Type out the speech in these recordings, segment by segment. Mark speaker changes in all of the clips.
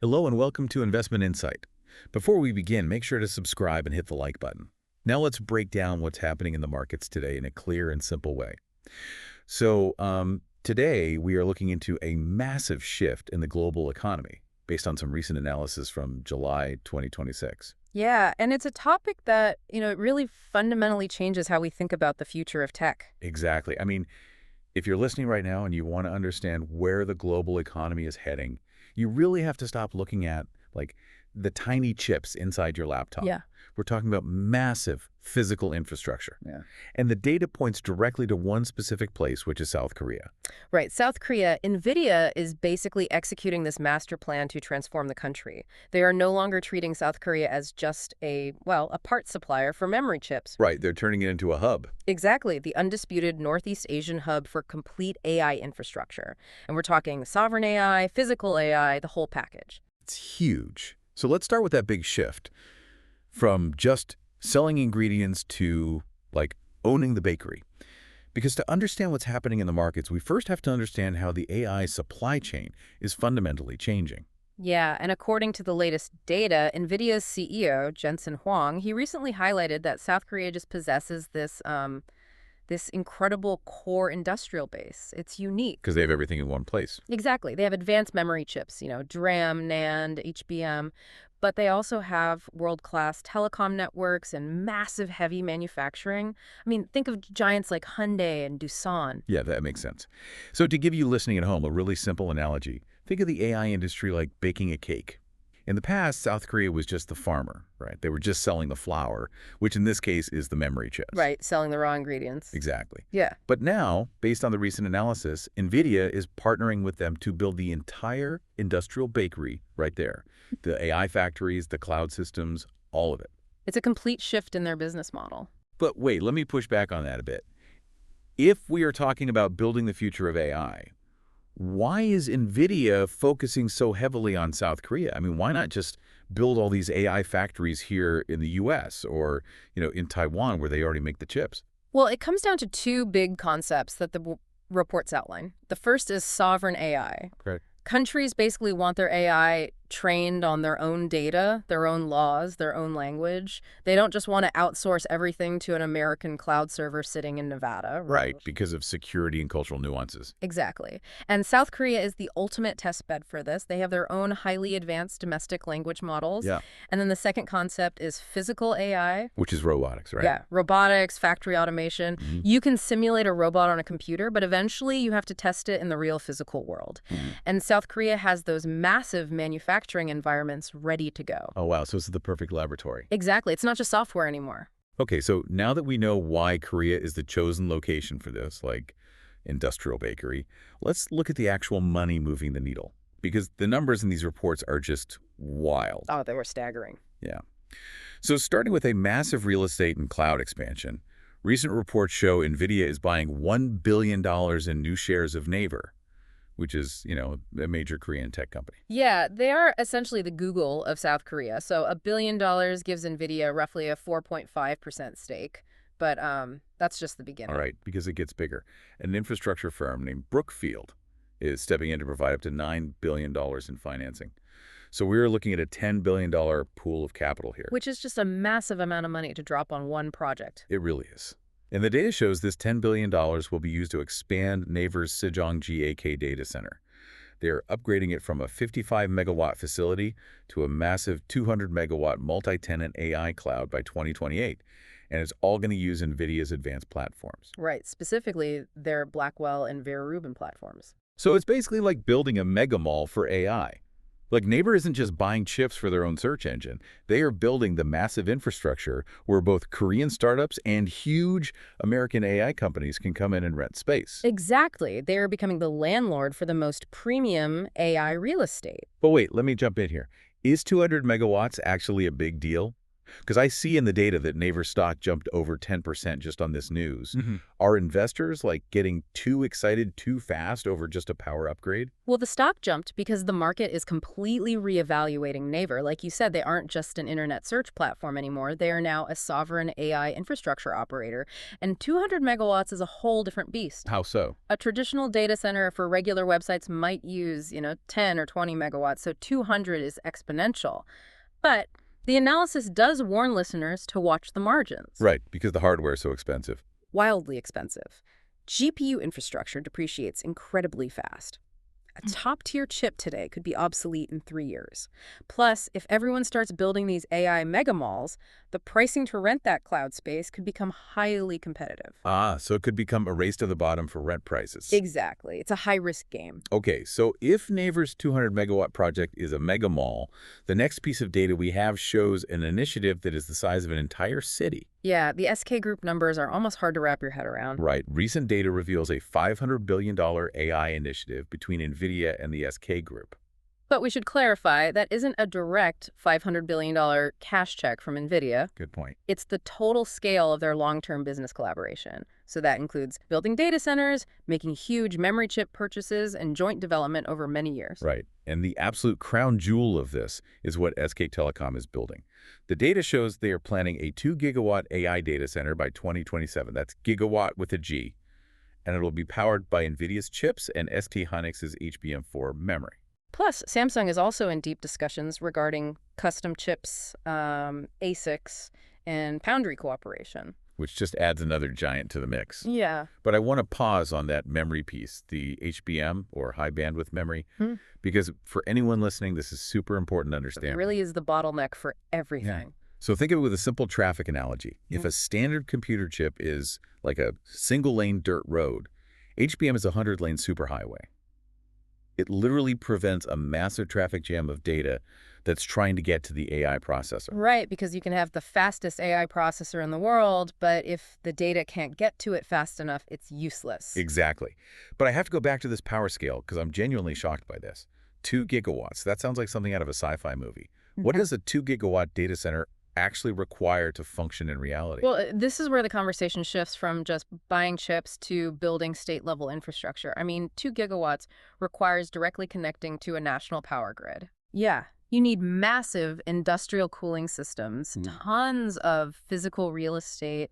Speaker 1: Hello and welcome to Investment Insight. Before we begin, make sure to subscribe and hit the like button. Now let's break down what's happening in the markets today in a clear and simple way. Today we are looking into a massive shift in the global economy based on some recent analysis from July 2026.
Speaker 2: Yeah, and it's a topic that, it really fundamentally changes how we think about the future of tech.
Speaker 1: Exactly. If you're listening right now and you want to understand where the global economy is heading, you really have to stop looking at the tiny chips inside your laptop.
Speaker 2: Yeah.
Speaker 1: We're talking about massive physical infrastructure.
Speaker 2: Yeah.
Speaker 1: And the data points directly to one specific place, which is South Korea.
Speaker 2: Right. South Korea, NVIDIA is basically executing this master plan to transform the country. They are no longer treating South Korea as just a parts supplier for memory chips.
Speaker 1: Right. They're turning it into a hub.
Speaker 2: Exactly. The undisputed Northeast Asian hub for complete AI infrastructure. And we're talking sovereign AI, physical AI, the whole package.
Speaker 1: It's huge. So let's start with that big shift from just selling ingredients to owning the bakery. Because to understand what's happening in the markets, we first have to understand how the AI supply chain is fundamentally changing.
Speaker 2: Yeah, and according to the latest data, NVIDIA's CEO, Jensen Huang, he recently highlighted that South Korea just possesses this incredible core industrial base. It's unique.
Speaker 1: Because they have everything in one place.
Speaker 2: Exactly. They have advanced memory chips, DRAM, NAND, HBM, but they also have world-class telecom networks and massive heavy manufacturing. Think of giants like Hyundai and Doosan.
Speaker 1: Yeah, that makes sense. So to give you listening at home a really simple analogy, think of the AI industry like baking a cake. In the past, South Korea was just the farmer, right? They were just selling the flour, which in this case is the memory chips.
Speaker 2: Right, selling the raw ingredients.
Speaker 1: Exactly.
Speaker 2: Yeah.
Speaker 1: But now, based on the recent analysis, NVIDIA is partnering with them to build the entire industrial bakery right there. The AI factories, the cloud systems, all of it.
Speaker 2: It's a complete shift in their business model.
Speaker 1: But wait, let me push back on that a bit. If we are talking about building the future of AI, why is NVIDIA focusing so heavily on South Korea? Why not just build all these AI factories here in the U.S. or, in Taiwan where they already make the chips?
Speaker 2: Well, it comes down to two big concepts that the reports outline. The first is sovereign AI.
Speaker 1: Correct.
Speaker 2: Countries basically want their AI trained on their own data, their own laws, their own language. They don't just want to outsource everything to an American cloud server sitting in Nevada.
Speaker 1: Right, because of security and cultural nuances.
Speaker 2: Exactly. And South Korea is the ultimate test bed for this. They have their own highly advanced domestic language models.
Speaker 1: Yeah.
Speaker 2: And then the second concept is physical AI.
Speaker 1: Which is robotics, right?
Speaker 2: Yeah, robotics, factory automation.
Speaker 1: Mm-hmm.
Speaker 2: You can simulate a robot on a computer, but eventually you have to test it in the real physical world.
Speaker 1: Mm-hmm.
Speaker 2: And South Korea has those massive manufacturing environments ready to go.
Speaker 1: Oh, wow. So this is the perfect laboratory.
Speaker 2: Exactly. It's not just software anymore.
Speaker 1: Okay, so now that we know why Korea is the chosen location for this, industrial bakery, let's look at the actual money moving the needle. Because the numbers in these reports are just wild.
Speaker 2: Oh, they were staggering.
Speaker 1: Yeah. So starting with a massive real estate and cloud expansion, recent reports show NVIDIA is buying $1 billion in new shares of NAVER, which is, a major Korean tech company.
Speaker 2: Yeah, they are essentially the Google of South Korea. So $1 billion gives NVIDIA roughly a 4.5% stake. But that's just the beginning.
Speaker 1: All right, because it gets bigger. An infrastructure firm named Brookfield is stepping in to provide up to $9 billion in financing. So we're looking at a $10 billion pool of capital here.
Speaker 2: Which is just a massive amount of money to drop on one project.
Speaker 1: It really is. And the data shows this $10 billion will be used to expand NAVER's Sejong GAK data center. They are upgrading it from a 55-megawatt facility to a massive 200-megawatt multi-tenant AI cloud by 2028. And it's all going to use NVIDIA's advanced platforms.
Speaker 2: Right, specifically their Blackwell and Vera Rubin platforms.
Speaker 1: So it's basically like building a mega mall for AI. NAVER isn't just buying chips for their own search engine. They are building the massive infrastructure where both Korean startups and huge American AI companies can come in and rent space.
Speaker 2: Exactly. They are becoming the landlord for the most premium AI real estate.
Speaker 1: But wait, let me jump in here. Is 200 megawatts actually a big deal? Because I see in the data that NAVER stock jumped over 10% just on this news.
Speaker 2: Hmm.
Speaker 1: Are investors, like, getting too excited too fast over just a power upgrade?
Speaker 2: Well, the stock jumped because the market is completely reevaluating NAVER. Like you said, they aren't just an internet search platform anymore. They are now a sovereign AI infrastructure operator. And 200 megawatts is a whole different beast.
Speaker 1: How so?
Speaker 2: A traditional data center for regular websites might use, 10 or 20 megawatts, so 200 is exponential. But the analysis does warn listeners to watch the margins.
Speaker 1: Right, because the hardware is so expensive.
Speaker 2: Wildly expensive. GPU infrastructure depreciates incredibly fast. A top-tier chip today could be obsolete in 3 years. Plus, if everyone starts building these AI megamalls, the pricing to rent that cloud space could become highly competitive.
Speaker 1: Ah, so it could become a race to the bottom for rent prices.
Speaker 2: Exactly. It's a high-risk game.
Speaker 1: Okay, so if NAVER's 200 megawatt project is a mega mall, the next piece of data we have shows an initiative that is the size of an entire city.
Speaker 2: Yeah, the SK Group numbers are almost hard to wrap your head around.
Speaker 1: Right. Recent data reveals a $500 billion AI initiative between NVIDIA and the SK Group.
Speaker 2: But we should clarify that isn't a direct $500 billion cash check from NVIDIA.
Speaker 1: Good point.
Speaker 2: It's the total scale of their long-term business collaboration. So that includes building data centers, making huge memory chip purchases, and joint development over many years.
Speaker 1: Right. And the absolute crown jewel of this is what SK Telecom is building. The data shows they are planning a 2-gigawatt AI data center by 2027. That's gigawatt with a G. And it'll be powered by NVIDIA's chips and ST Hynix's HBM4 memory.
Speaker 2: Plus, Samsung is also in deep discussions regarding custom chips, ASICs, and foundry cooperation.
Speaker 1: Which just adds another giant to the mix.
Speaker 2: Yeah.
Speaker 1: But I want to pause on that memory piece, the HBM, or high bandwidth memory, because for anyone listening, this is super important to understand.
Speaker 2: It really is the bottleneck for everything.
Speaker 1: So think of it with a simple traffic analogy. If a standard computer chip is like a single-lane dirt road, HBM is a 100-lane superhighway. It literally prevents a massive traffic jam of data that's trying to get to the AI processor.
Speaker 2: Right, because you can have the fastest AI processor in the world, but if the data can't get to it fast enough, it's useless.
Speaker 1: Exactly. But I have to go back to this power scale because I'm genuinely shocked by this. 2 gigawatts. That sounds like something out of a sci-fi movie. What does a 2-gigawatt data center actually require to function in reality?
Speaker 2: Well, this is where the conversation shifts from just buying chips to building state-level infrastructure. I mean, 2 gigawatts requires directly connecting to a national power grid. Yeah, you need massive industrial cooling systems, tons of physical real estate,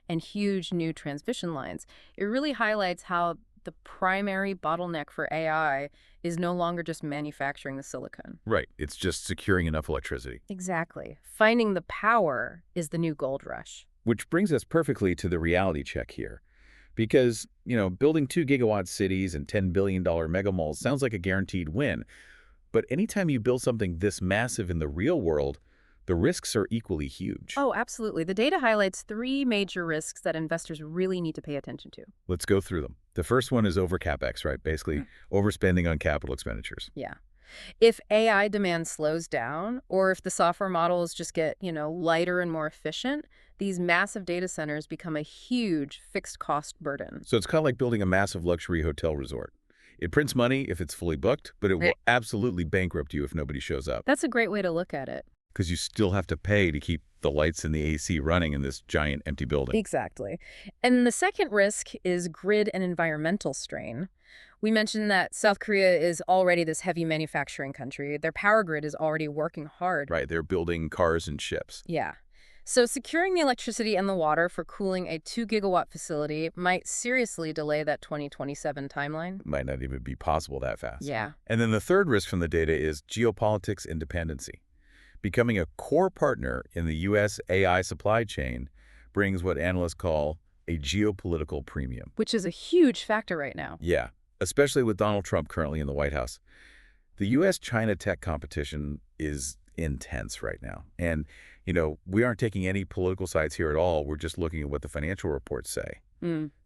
Speaker 2: and huge new transmission lines. It really highlights how the primary bottleneck for AI is no longer just manufacturing the silicon.
Speaker 1: Right. It's just securing enough electricity.
Speaker 2: Exactly. Finding the power is the new gold rush.
Speaker 1: Which brings us perfectly to the reality check here. Because, building 2-gigawatt cities and $10 billion mega malls sounds like a guaranteed win. But anytime you build something this massive in the real world, the risks are equally huge.
Speaker 2: Oh, absolutely. The data highlights 3 major risks that investors really need to pay attention to.
Speaker 1: Let's go through them. The first one is over CapEx, right? Basically, overspending on capital expenditures.
Speaker 2: Yeah. If AI demand slows down, or if the software models just get, lighter and more efficient, these massive data centers become a huge fixed cost burden.
Speaker 1: So it's kind of like building a massive luxury hotel resort. It prints money if it's fully booked, but it will absolutely bankrupt you if nobody shows up.
Speaker 2: That's a great way to look at it.
Speaker 1: Because you still have to pay to keep the lights and the AC running in this giant empty building.
Speaker 2: Exactly. And the second risk is grid and environmental strain. We mentioned that South Korea is already this heavy manufacturing country. Their power grid is already working hard.
Speaker 1: Right, they're building cars and ships.
Speaker 2: Yeah. So securing the electricity and the water for cooling a 2-gigawatt facility might seriously delay that 2027 timeline.
Speaker 1: Might not even be possible that fast.
Speaker 2: Yeah.
Speaker 1: And then the third risk from the data is geopolitics and dependency. Becoming a core partner in the U.S. AI supply chain brings what analysts call a geopolitical premium.
Speaker 2: Which is a huge factor right now.
Speaker 1: Yeah, especially with Donald Trump currently in the White House. The U.S.-China tech competition is intense right now. And, we aren't taking any political sides here at all. We're just looking at what the financial reports say.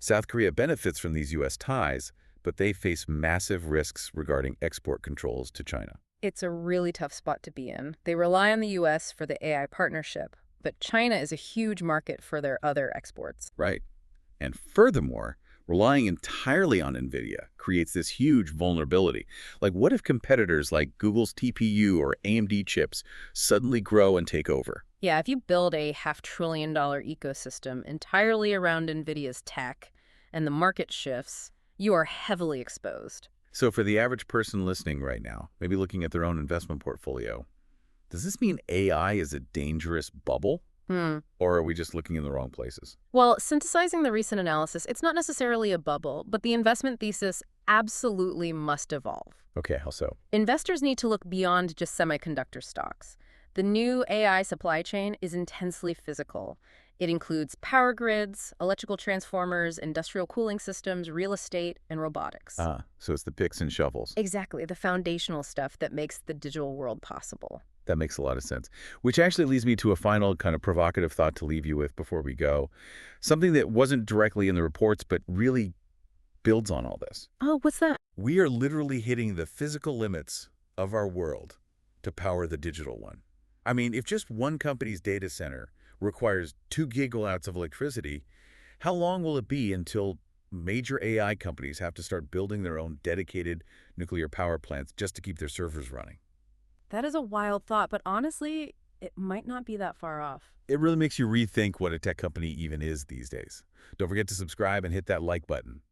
Speaker 1: South Korea benefits from these U.S. ties, but they face massive risks regarding export controls to China.
Speaker 2: It's a really tough spot to be in. They rely on the U.S. for the AI partnership, but China is a huge market for their other exports.
Speaker 1: Right. And furthermore, relying entirely on NVIDIA creates this huge vulnerability. Like, what if competitors like Google's TPU or AMD chips suddenly grow and take over?
Speaker 2: Yeah, if you build a $500 billion ecosystem entirely around NVIDIA's tech and the market shifts, you are heavily exposed.
Speaker 1: So for the average person listening right now, maybe looking at their own investment portfolio, does this mean AI is a dangerous bubble?
Speaker 2: Hmm.
Speaker 1: Or are we just looking in the wrong places?
Speaker 2: Well, synthesizing the recent analysis, it's not necessarily a bubble, but the investment thesis absolutely must evolve.
Speaker 1: Okay, how so?
Speaker 2: Investors need to look beyond just semiconductor stocks. The new AI supply chain is intensely physical. It includes power grids, electrical transformers, industrial cooling systems, real estate, and robotics.
Speaker 1: Ah, so it's the picks and shovels.
Speaker 2: Exactly, the foundational stuff that makes the digital world possible.
Speaker 1: That makes a lot of sense. Which actually leads me to a final kind of provocative thought to leave you with before we go. Something that wasn't directly in the reports, but really builds on all this.
Speaker 2: Oh, what's that?
Speaker 1: We are literally hitting the physical limits of our world to power the digital one. I mean, if just one company's data center requires 2 gigawatts of electricity, how long will it be until major AI companies have to start building their own dedicated nuclear power plants just to keep their servers running?
Speaker 2: That is a wild thought, but honestly, it might not be that far off.
Speaker 1: It really makes you rethink what a tech company even is these days. Don't forget to subscribe and hit that like button.